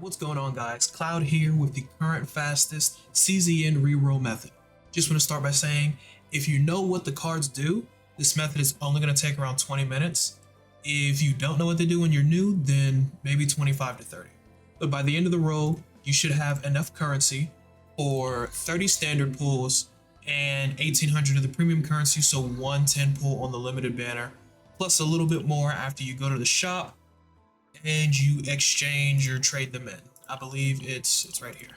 What's going on, guys? Cloud here with the current fastest CZN reroll method. Just want to start by saying, if you know what the cards do, this method is only going to take around 20 minutes. If you don't know what they do when you're new, then maybe 25 to 30. But by the end of the roll, you should have enough currency for 30 standard pulls and 1800 of the premium currency, so 110 pull on the limited banner, plus a little bit more after you go to the shop and you exchange or trade them in. I believe it's right here.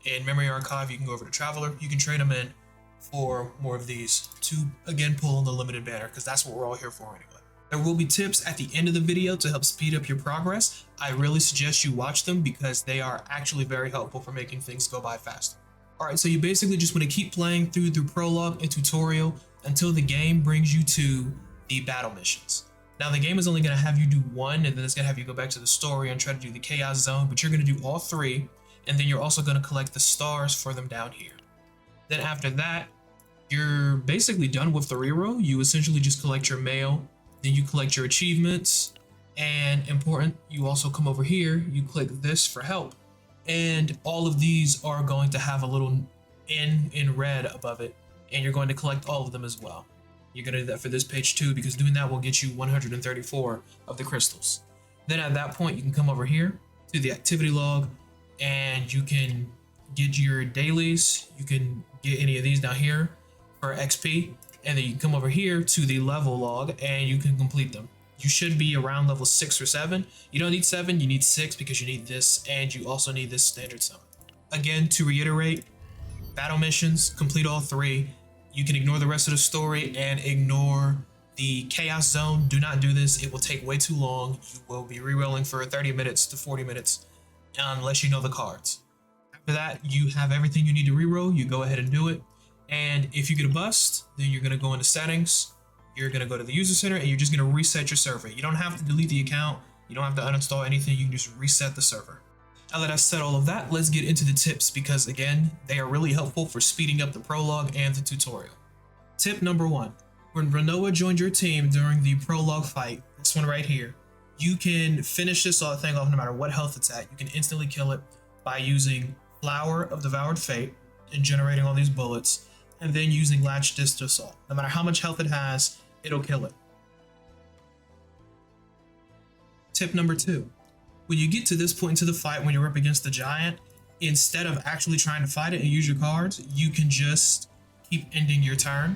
In Memory Archive, you can go over to Traveler, you can trade them in for more of these to again pull on the limited banner, because that's what we're all here for anyway. There will be tips at the end of the video to help speed up your progress. I really suggest you watch them because they are actually very helpful for making things go by faster. Alright, so you basically just want to keep playing through the prologue and tutorial until the game brings you to the battle missions. Now the game is only going to have you do one, and then it's going to have you go back to the story and try to do the chaos zone, but you're going to do all three, and then you're also going to collect the stars for them down here. Then after that, you're basically done with the reroll. You essentially just collect your mail, then you collect your achievements, and important, you also come over here, you click this for help, and all of these are going to have a little N in red above it, and you're going to collect all of them as well. You're going to do that for this page too, because doing that will get you 134 of the crystals. Then at that point, you can come over here to the activity log and you can get your dailies. You can get any of these down here for XP, and then you can come over here to the level log and you can complete them. You should be around level 6 or 7. You don't need 7, you need 6 because you need this, and you also need this standard summon. Again, to reiterate, battle missions, complete all 3. You can ignore the rest of the story and ignore the chaos zone. Do not do this. It will take way too long. You will be rerolling for 30 minutes to 40 minutes unless you know the cards. After that, you have everything you need to reroll. You go ahead and do it. And if you get a bust, then you're going to go into settings. You're going to go to the user center and you're just going to reset your server. You don't have to delete the account. You don't have to uninstall anything. You can just reset the server. Now that I've said all of that, let's get into the tips, because again, they are really helpful for speeding up the prologue and the tutorial. Tip number 1. When Renoa joined your team during the prologue fight, this one right here, you can finish this thing off no matter what health it's at. You can instantly kill it by using Flower of Devoured Fate and generating all these bullets, and then using Latch Disc Assault. No matter how much health it has, it'll kill it. Tip number 2. When you get to this point into the fight, when you're up against the giant, instead of actually trying to fight it and use your cards, you can just keep ending your turn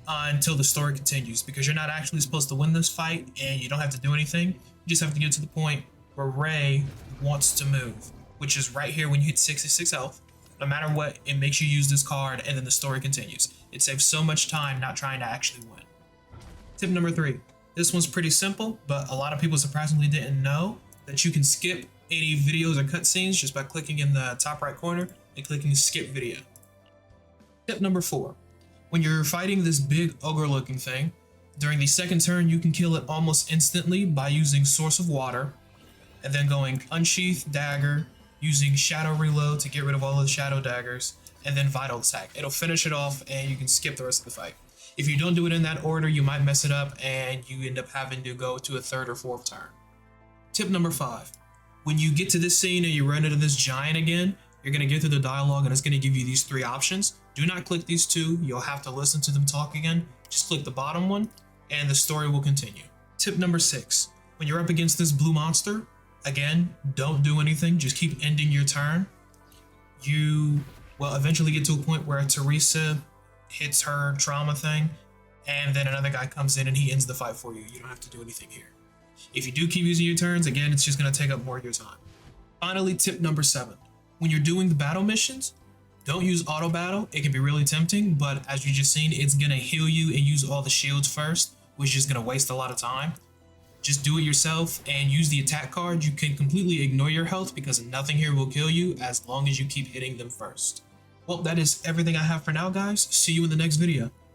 until the story continues, because you're not actually supposed to win this fight and you don't have to do anything. You just have to get to the point where Ray wants to move, which is right here when you hit 66 health. No matter what, it makes you use this card and then the story continues. It saves so much time not trying to actually win. Tip number 3. This one's pretty simple, but a lot of people surprisingly didn't know that you can skip any videos or cutscenes just by clicking in the top right corner and clicking skip video. Tip number 4. When you're fighting this big ogre looking thing, during the second turn you can kill it almost instantly by using Source of Water, and then going Unsheath Dagger, using Shadow Reload to get rid of all of the Shadow Daggers, and then Vital Attack. It'll finish it off and you can skip the rest of the fight. If you don't do it in that order, you might mess it up and you end up having to go to a 3rd or 4th turn. Tip number 5. When you get to this scene and you run into this giant again, you're going to get through the dialogue and it's going to give you these 3 options. Do not click these 2. You'll have to listen to them talk again. Just click the bottom one and the story will continue. Tip number 6. When you're up against this blue monster, again, don't do anything. Just keep ending your turn. You will eventually get to a point where Teresa hits her trauma thing, and then another guy comes in and he ends the fight for you. You don't have to do anything here. If you do keep using your turns, again, it's just going to take up more of your time. Finally, tip number 7. When you're doing the battle missions, don't use auto battle. It can be really tempting, but as you just seen, it's going to heal you and use all the shields first, which is going to waste a lot of time. Just do it yourself and use the attack card. You can completely ignore your health because nothing here will kill you as long as you keep hitting them first. Well, that is everything I have for now, guys. See you in the next video.